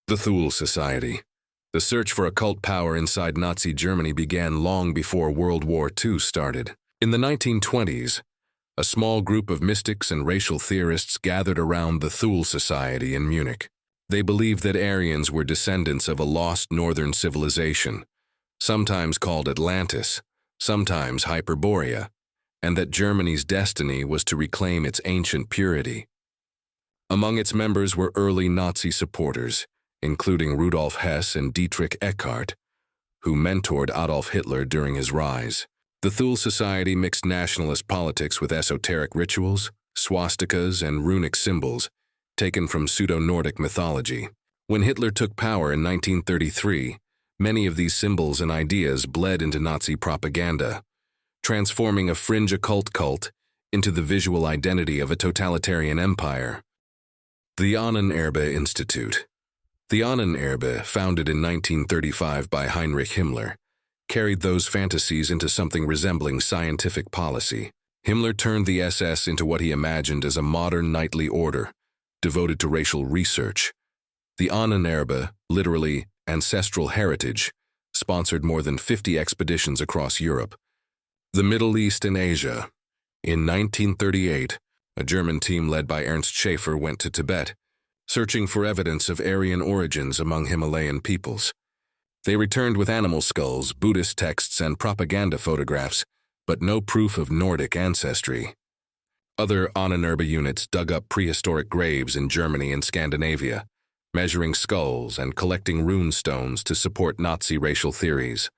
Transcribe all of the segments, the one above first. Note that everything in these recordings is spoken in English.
The Thule Society. The search for occult power inside Nazi Germany began long before World War II started. In the 1920s, a small group of mystics and racial theorists gathered around the Thule Society in Munich. They believed that Aryans were descendants of a lost northern civilization, sometimes called Atlantis, sometimes Hyperborea, and that Germany's destiny was to reclaim its ancient purity. Among its members were early Nazi supporters, including Rudolf Hess and Dietrich Eckart, who mentored Adolf Hitler during his rise. The Thule Society mixed nationalist politics with esoteric rituals, swastikas, and runic symbols, taken from pseudo-Nordic mythology. When Hitler took power in 1933, many of these symbols and ideas bled into Nazi propaganda, transforming a fringe occult cult into the visual identity of a totalitarian empire. The Ahnenerbe Institute. The Ahnenerbe, founded in 1935 by Heinrich Himmler, carried those fantasies into something resembling scientific policy. Himmler turned the SS into what he imagined as a modern knightly order, devoted to racial research. The Ahnenerbe, literally ancestral heritage, sponsored more than 50 expeditions across Europe, the Middle East, and Asia. In 1938, a German team led by Ernst Schaefer went to Tibet, searching for evidence of Aryan origins among Himalayan peoples. They returned with animal skulls, Buddhist texts, and propaganda photographs, but no proof of Nordic ancestry. Other Ahnenerbe units dug up prehistoric graves in Germany and Scandinavia, measuring skulls and collecting rune stones to support Nazi racial theories.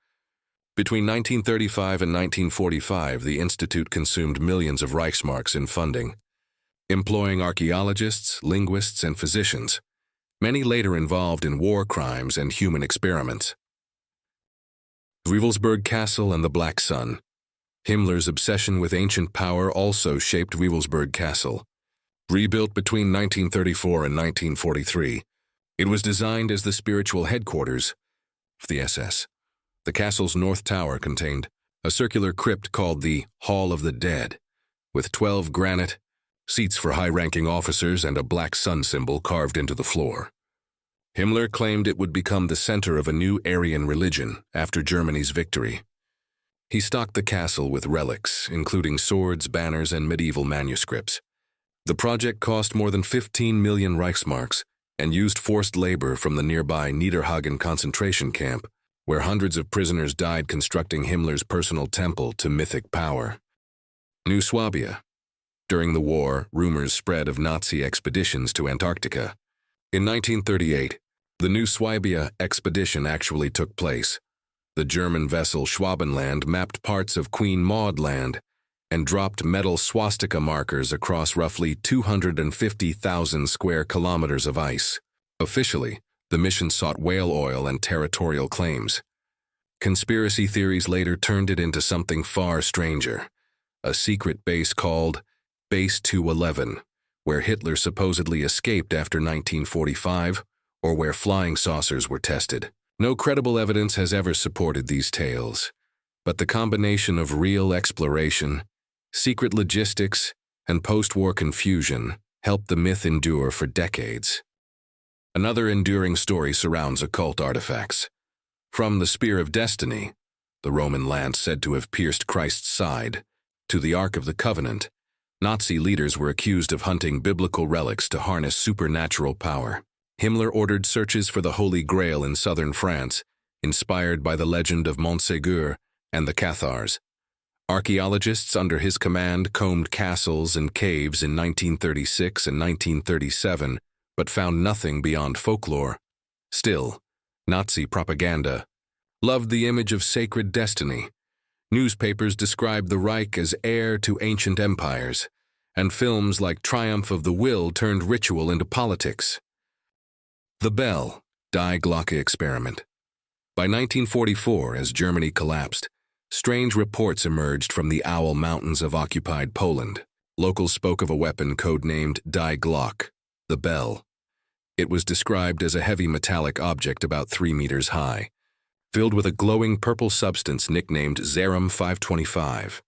Between 1935 and 1945, the Institute consumed millions of Reichsmarks in funding, employing archaeologists, linguists, and physicians, many later involved in war crimes and human experiments. Wewelsburg Castle and the Black Sun. Himmler's obsession with ancient power also shaped Wewelsburg Castle. Rebuilt between 1934 and 1943, it was designed as the spiritual headquarters of the SS. The castle's north tower contained a circular crypt called the Hall of the Dead, with 12 granite seats for high-ranking officers and a black sun symbol carved into the floor. Himmler claimed it would become the center of a new Aryan religion after Germany's victory. He stocked the castle with relics, including swords, banners, and medieval manuscripts. The project cost more than 15 million Reichsmarks and used forced labor from the nearby Niederhagen concentration camp, where hundreds of prisoners died constructing Himmler's personal temple to mythic power. New Swabia. During the war, rumors spread of Nazi expeditions to Antarctica. In 1938, the New Swabia expedition actually took place. The German vessel Schwabenland mapped parts of Queen Maud Land and dropped metal swastika markers across roughly 250,000 square kilometers of ice. Officially, the mission sought whale oil and territorial claims. Conspiracy theories later turned it into something far stranger, a secret base called Base 211, where Hitler supposedly escaped after 1945, or where flying saucers were tested. No credible evidence has ever supported these tales, but the combination of real exploration, secret logistics, and post-war confusion helped the myth endure for decades. Another enduring story surrounds occult artifacts. From the Spear of Destiny, the Roman lance said to have pierced Christ's side, to the Ark of the Covenant, Nazi leaders were accused of hunting biblical relics to harness supernatural power. Himmler ordered searches for the Holy Grail in southern France, inspired by the legend of Montségur and the Cathars. Archaeologists under his command combed castles and caves in 1936 and 1937, but found nothing beyond folklore. Still, Nazi propaganda loved the image of sacred destiny. Newspapers described the Reich as heir to ancient empires, and films like Triumph of the Will turned ritual into politics. The Bell, Die Glocke experiment. By 1944, as Germany collapsed, strange reports emerged from the Owl Mountains of occupied Poland. Locals spoke of a weapon codenamed Die Glocke, the Bell. It was described as a heavy metallic object about 3 meters high, filled with a glowing purple substance nicknamed Zerum 525.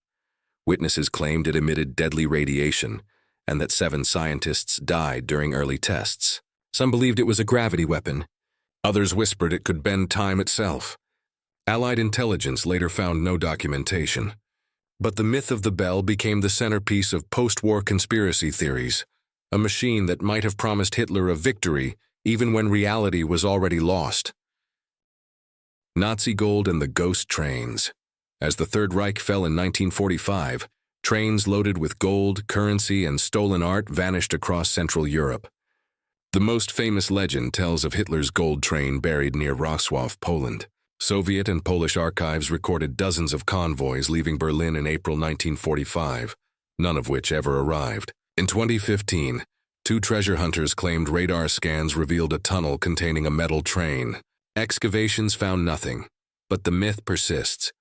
Witnesses claimed it emitted deadly radiation, and that 7 scientists died during early tests. Some believed it was a gravity weapon, Others whispered it could bend time itself. Allied intelligence later found no documentation. But the myth of the bell became the centerpiece of post-war conspiracy theories, a machine that might have promised Hitler a victory even when reality was already lost. Nazi gold and the ghost trains. As the Third Reich fell in 1945, trains loaded with gold, currency, and stolen art vanished across Central Europe. The most famous legend tells of Hitler's gold train buried near Wrocław, Poland. Soviet and Polish archives recorded dozens of convoys leaving Berlin in April 1945, none of which ever arrived. In 2015, two treasure hunters claimed radar scans revealed a tunnel containing a metal train. Excavations found nothing, but the myth persists,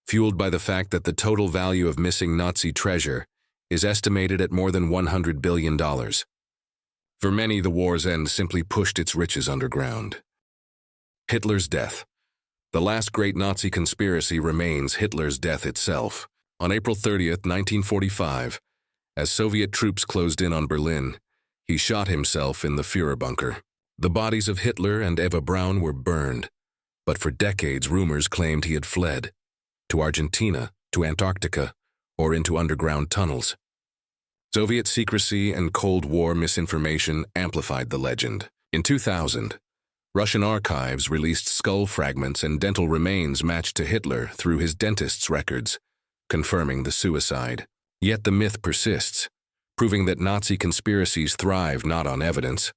fueled by the fact that the total value of missing Nazi treasure is estimated at more than $100 billion. For many, the war's end simply pushed its riches underground. Hitler's death. The last great Nazi conspiracy remains Hitler's death itself. On April 30, 1945, as Soviet troops closed in on Berlin, he shot himself in the Führer bunker. The bodies of Hitler and Eva Braun were burned, but for decades rumors claimed he had fled to Argentina, to Antarctica, or into underground tunnels. Soviet secrecy and Cold War misinformation amplified the legend. In 2000, Russian archives released skull fragments and dental remains matched to Hitler through his dentist's records, confirming the suicide. Yet the myth persists, proving that Nazi conspiracies thrive not on evidence,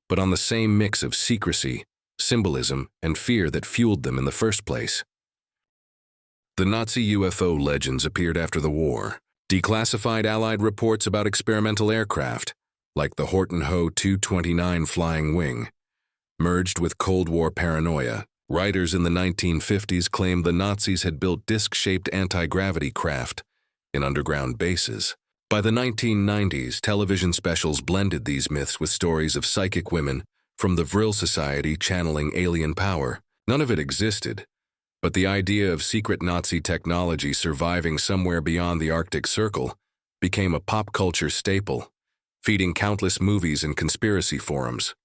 but on the same mix of secrecy, symbolism, and fear that fueled them in the first place. The Nazi UFO legends appeared after the war. Declassified Allied reports about experimental aircraft, like the Horton Ho 229 flying wing, merged with Cold War paranoia. Writers in the 1950s claimed the Nazis had built disc-shaped anti-gravity craft in underground bases. By the 1990s, television specials blended these myths with stories of psychic women from the Thule Society channeling alien power. None of it existed, but the idea of secret Nazi technology surviving somewhere beyond the Arctic Circle became a pop culture staple, feeding countless movies and conspiracy forums.